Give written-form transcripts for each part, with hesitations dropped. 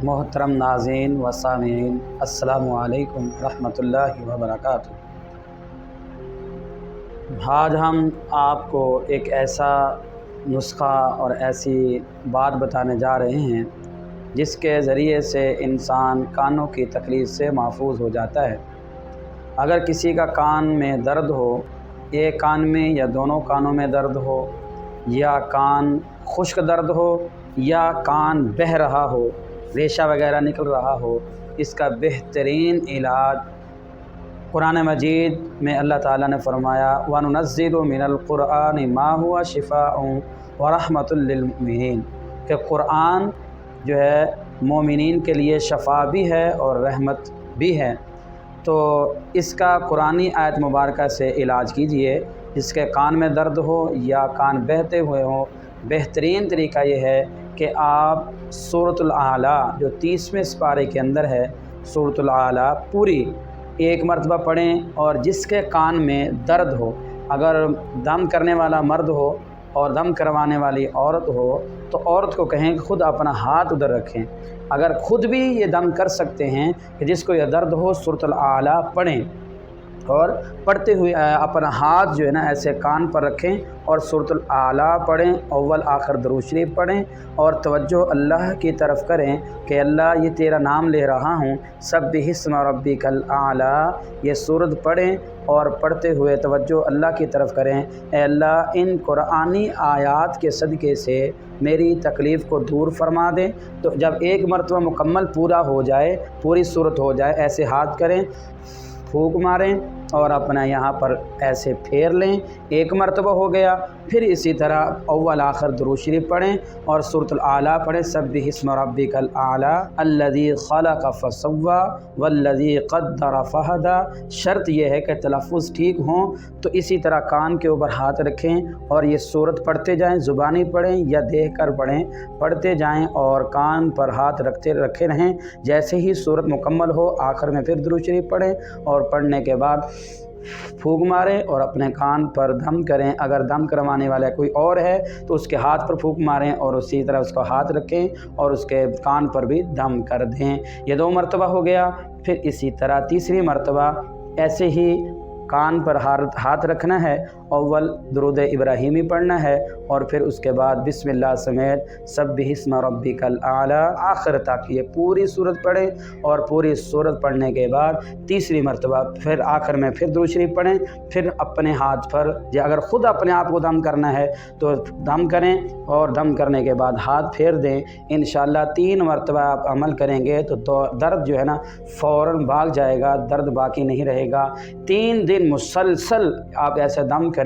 मोहतरम नाज़रीन व सामीन, अस्सलामु अलैकुम रहमतुल्लाहि व बरकातुहू। आज हम आपको एक ऐसा नुस्ख़ा और ऐसी बात बताने जा रहे हैं जिसके ज़रिए से इंसान कानों की तकलीफ़ से महफूज हो जाता है। अगर किसी का कान में दर्द हो, एक कान में या दोनों कानों में दर्द हो, या कान खुश्क दर्द हो, या कान बह रहा हो, रेशा वगैरह निकल रहा हो, इसका बेहतरीन इलाज कुरान मजीद में अल्लाह ताला ने फरमाया, वनुनज़्ज़िलु मिनल क़ुरआनि मा हुवा शिफ़ाउन व रहमतुल लिल मुमिनीन, कि कुरान जो है मोमिनीन के लिए शफ़ा भी है और रहमत भी है। तो इसका कुरानी आयत मुबारका से इलाज कीजिए। जिसके कान में दर्द हो या कान बहते हुए हो, बेहतरीन तरीका ये है कि आप सूरतुल आला जो 30वें सिपारे के अंदर है, सूरतुल आला पूरी एक मरतबा पढ़ें। और जिसके कान में दर्द हो, अगर दम करने वाला मर्द हो और दम करवाने वाली औरत हो, तो औरत को कहें कि खुद अपना हाथ उधर रखें। अगर खुद भी ये दम कर सकते हैं कि जिसको यह दर्द हो, सूरतुल आला पढ़ें और पढ़ते हुए अपना हाथ जो है ना ऐसे कान पर रखें और सूरतुल आला पढ़ें, अव्वल आखिर दरूद शरीफ पढ़ें और तवज्जो अल्लाह की तरफ करें कि अल्लाह ये तेरा नाम ले रहा हूँ, सब्बिहिस्म रब्बिकल आला, ये सूरत पढ़ें और पढ़ते हुए तवज्जो अल्लाह की तरफ करें। ए अल्लाह, इन कुरानी आयात के सदक़े से मेरी तकलीफ़ को दूर फरमा दें। तो जब एक मरतबा मुकम्मल पूरा हो जाए, पूरी सूरत हो जाए, ऐसे हाथ करें, फूंक मारें और अपना यहाँ पर ऐसे फेर लें। एक मरतबा हो गया, फिर इसी तरह अव्वल आखिर दुरूद शरीफ पढ़ें और सूरतुल आला पढ़ें, सब्बिहिस्म रब्बिकल आला अल्लज़ी खलक़ फसव्वा वल्लज़ी क़द्दर फ़हदा। शर्त यह है कि तलफ़्फ़ुज़ ठीक हों। तो इसी तरह कान के ऊपर हाथ रखें और ये सूरत पढ़ते जाएं, ज़ुबानी पढ़ें या देख कर पढ़ें, पढ़ते जाएं और कान पर हाथ रखे रहें। जैसे ही सूरत मुकम्मल हो, आखिर में फिर दुरूद शरीफ पढ़ें और पढ़ने के बाद फूंक मारें और अपने कान पर दम करें। अगर दम करवाने वाला कोई और है तो उसके हाथ पर फूंक मारें और उसी तरह उसका हाथ रखें और उसके कान पर भी दम कर दें। ये 2 मरतबा हो गया। फिर इसी तरह तीसरी मरतबा ऐसे ही कान पर हाथ रखना है, अव्वल दुरूद इब्राहीमी पढ़ना है और फिर उसके बाद बिस्मिल्लाह समेत सब्बिहिस्म रब्बिकल आला आखिर तक ये पूरी सूरत पढ़ें। और पूरी सूरत पढ़ने के बाद तीसरी मरतबा फिर आखिर में फिर दुरूद शरीफ पढ़ें। फिर अपने हाथ पर, या अगर ख़ुद अपने आप को दम करना है तो दम करें और दम करने के बाद हाथ फेर दें। इंशाअल्लाह 3 मरतबा आप अमल करेंगे तो दर्द जो है ना फ़ौरन भाग जाएगा, दर्द बाकी नहीं रहेगा। 3 दिन मुसलसल आप ऐसे दम करें।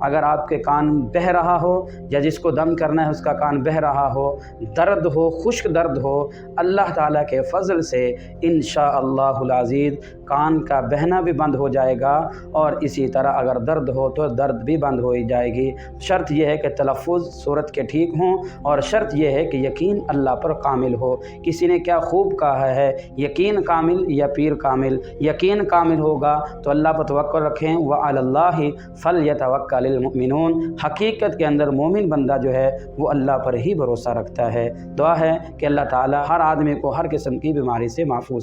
अगर आपके कान बह रहा हो या जिसको दम करना है उसका कान बह रहा हो, दर्द हो, खुश्क दर्द हो, अल्लाह ताला के फ़ज़ल से इंशाअल्लाहुल अज़ीज़ कान का बहना भी बंद हो जाएगा। और इसी तरह अगर दर्द हो तो दर्द भी बंद हो ही जाएगी। शर्त यह है कि तलफ़्फ़ुज़ सूरत के ठीक हों और शर्त यह है कि यकीन अल्लाह पर कामिल हो। किसी ने क्या खूब कहा है, यकीन कामिल या पीर कामिल। यकीन कामिल होगा तो अल्लाह पर तवक्कुल रखें, व अलल्लाहि फलयतवक्कलिल मुमिनून। हकीकत के अंदर मोमिन बंदा जो है वो अल्लाह पर ही भरोसा रखता है। दुआ है कि अल्लाह ताला हर आदमी को हर किस्म की बीमारी से महफूज